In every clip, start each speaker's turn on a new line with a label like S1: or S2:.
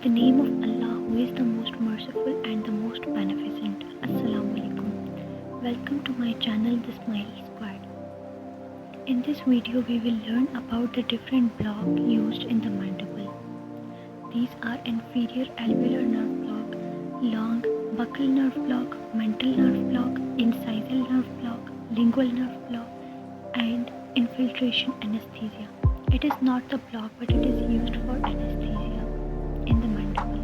S1: the name of Allah, who is the most merciful and the most beneficent. Assalamu alaikum. Welcome to my channel, The Smile Squad. In this video, we will learn about the different blocks used in the mandible. These are inferior alveolar nerve block, long buccal nerve block, mental nerve block, incisal nerve block, lingual nerve block, and infiltration anesthesia. It is not the block, but it is used for anesthesia in the mandible.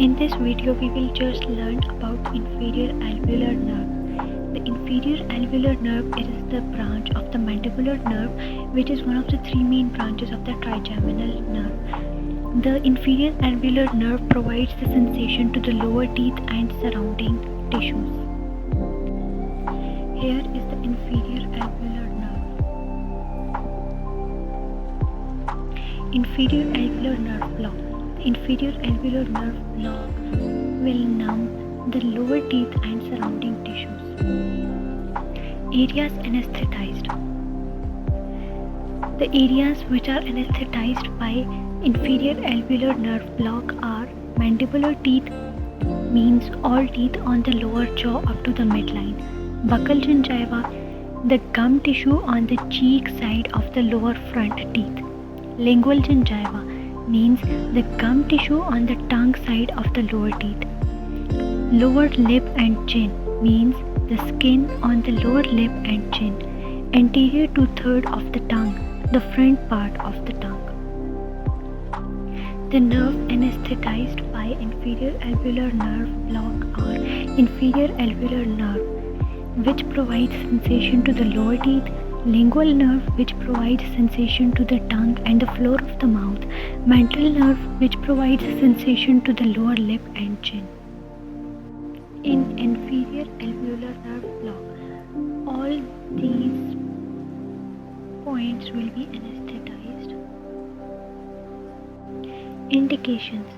S1: In this video, we will just learn about inferior alveolar nerve. The inferior alveolar nerve is the branch of the mandibular nerve, which is one of the three main branches of the trigeminal nerve. The inferior alveolar nerve provides the sensation to the lower teeth and surrounding tissues. Here is the inferior alveolar nerve. Inferior alveolar nerve block. The inferior alveolar nerve block will numb the lower teeth and surrounding tissues. Areas anesthetized. The areas which are anesthetized by inferior alveolar nerve block are mandibular teeth, means all teeth on the lower jaw up to the midline. Buccal gingiva, the gum tissue on the cheek side of the lower front teeth. Lingual gingiva means the gum tissue on the tongue side of the lower teeth. Lower lip and chin means the skin on the lower lip and chin. Anterior two-thirds of the tongue, the front part of the tongue. The nerve anesthetized by inferior alveolar nerve block are inferior alveolar nerve, which provides sensation to the lower teeth, lingual nerve, which provides sensation to the tongue and the floor of the mouth, mental nerve, which provides sensation to the lower lip and chin. In inferior alveolar nerve block, all these points will be anesthetized. Indications.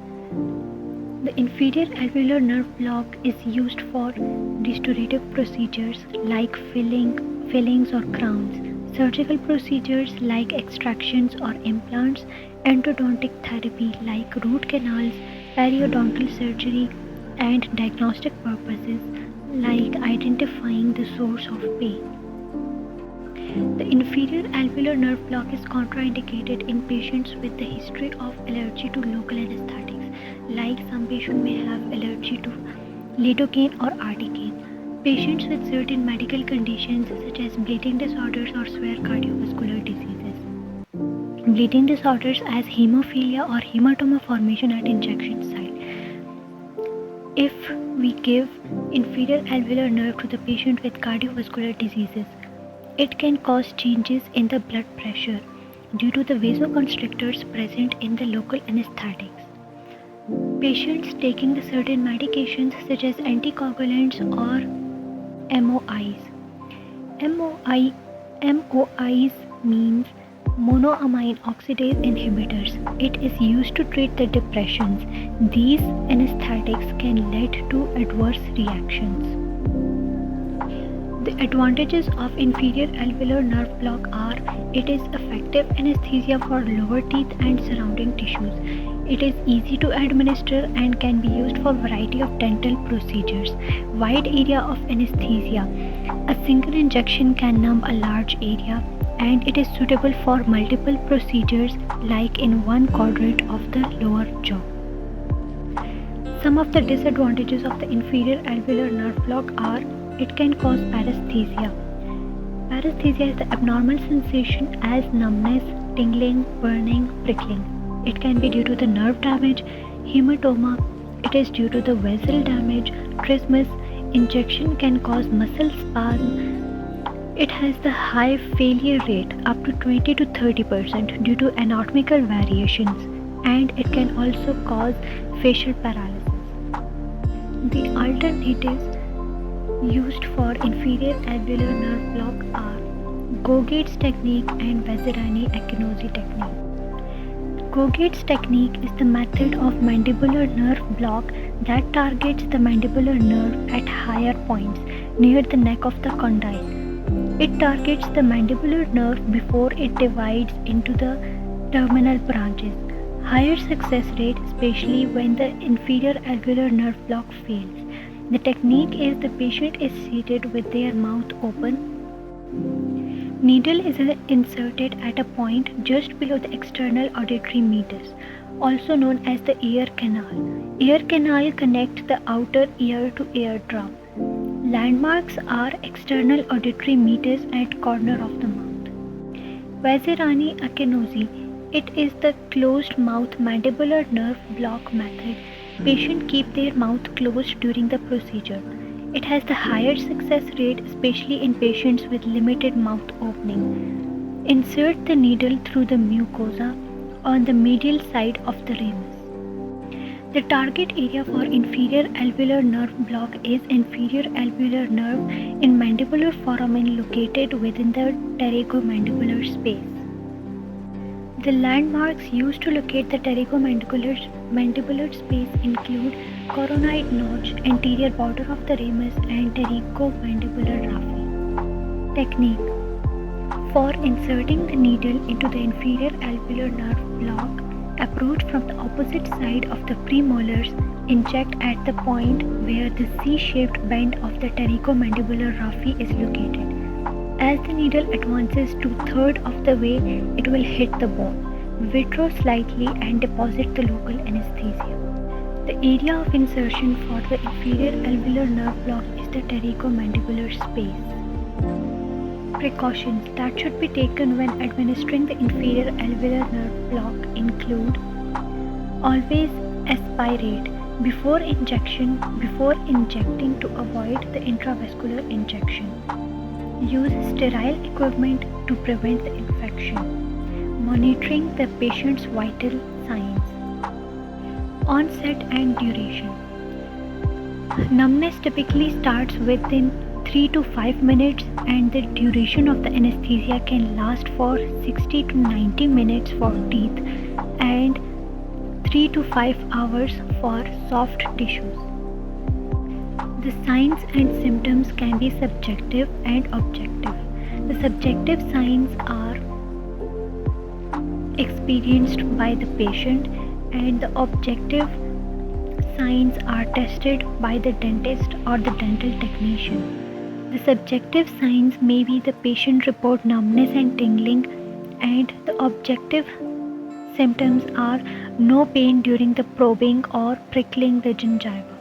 S1: The inferior alveolar nerve block is used for restorative procedures like fillings or crowns, surgical procedures like extractions or implants, endodontic therapy like root canals, periodontal surgery, and diagnostic purposes like identifying the source of pain. The inferior alveolar nerve block is contraindicated in patients with the history of allergy to local anesthetics, like some patients may have allergy to lidocaine or articaine. Patients with certain medical conditions such as bleeding disorders or severe cardiovascular diseases. Bleeding disorders as hemophilia or hematoma formation at injection site. If we give inferior alveolar nerve to the patient with cardiovascular diseases, it can cause changes in the blood pressure due to the vasoconstrictors present in the local anesthetics. Patients taking the certain medications such as anticoagulants or MOIs. MOIs means monoamine oxidase inhibitors. It is used to treat the depressions. These anesthetics can lead to adverse reactions. The advantages of inferior alveolar nerve block are: it is effective anesthesia for lower teeth and surrounding tissues. It is easy to administer and can be used for a variety of dental procedures. Wide area of anesthesia. A single injection can numb a large area, and it is suitable for multiple procedures like in one quadrant of the lower jaw. Some of the disadvantages of the inferior alveolar nerve block are: it can cause paresthesia. Paresthesia is the abnormal sensation as numbness, tingling, burning, prickling. It can be due to the nerve damage, hematoma. It is due to the vessel damage, trismus. Injection can cause muscle spasm. It has the high failure rate up to 20 to 30% due to anatomical variations, and it can also cause facial paralysis. The alternatives used for inferior alveolar nerve block are Gogate's technique and Vazirani Akinosi technique. Gogate's technique is the method of mandibular nerve block that targets the mandibular nerve at higher points near the neck of the condyle. It targets the mandibular nerve before it divides into the terminal branches. Higher success rate, especially when the inferior alveolar nerve block fails. The technique is the patient is seated with their mouth open. Needle is inserted at a point just below the external auditory meatus, also known as the ear canal. Ear canal connects the outer ear to eardrum. Landmarks are external auditory meatus at corner of the mouth. Vazirani Akinosi. It is the closed mouth mandibular nerve block method. Patients keep their mouth closed during the procedure. It has the higher success rate, especially in patients with limited mouth opening. Insert the needle through the mucosa on the medial side of the ramus. The target area for inferior alveolar nerve block is inferior alveolar nerve in mandibular foramen located within the pterygomandibular space. The landmarks used to locate the pterygomandibular space include coronoid notch, anterior border of the ramus, and pterygomandibular raphe. Technique. For inserting the needle into the inferior alveolar nerve block, approach from the opposite side of the premolars, inject at the point where the C-shaped bend of the pterygomandibular raphe is located. As the needle advances 2/3 of the way, it will hit the bone, withdraw slightly and deposit the local anesthesia. The area of insertion for the inferior alveolar nerve block is the pterygomandibular space. Precautions that should be taken when administering the inferior alveolar nerve block include: always aspirate before injecting to avoid the intravascular injection. Use sterile equipment to prevent the infection. Monitoring the patient's vital signs. Onset and duration. Numbness typically starts within 3 to 5 minutes, and the duration of the anesthesia can last for 60 to 90 minutes for teeth and 3 to 5 hours for soft tissues. The signs and symptoms can be subjective and objective. The subjective signs are experienced by the patient, and the objective signs are tested by the dentist or the dental technician. The subjective signs may be the patient report numbness and tingling, and the objective symptoms are no pain during the probing or prickling the gingiva.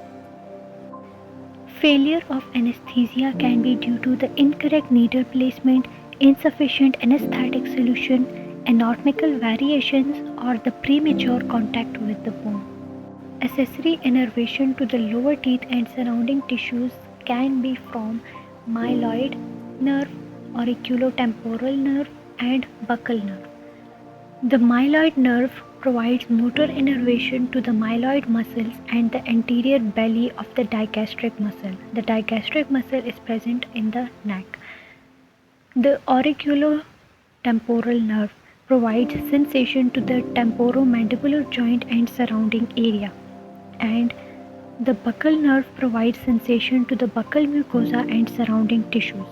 S1: Failure of anesthesia can be due to the incorrect needle placement, insufficient anesthetic solution, anatomical variations, or the premature contact with the bone. Accessory innervation to the lower teeth and surrounding tissues can be from myloid nerve, auriculotemporal nerve, and buccal nerve. The myloid nerve provides motor innervation to the myloid muscles and the anterior belly of the digastric muscle. The digastric muscle is present in the neck. The auriculotemporal nerve provides sensation to the temporomandibular joint and surrounding area, and the buccal nerve provides sensation to the buccal mucosa and surrounding tissues.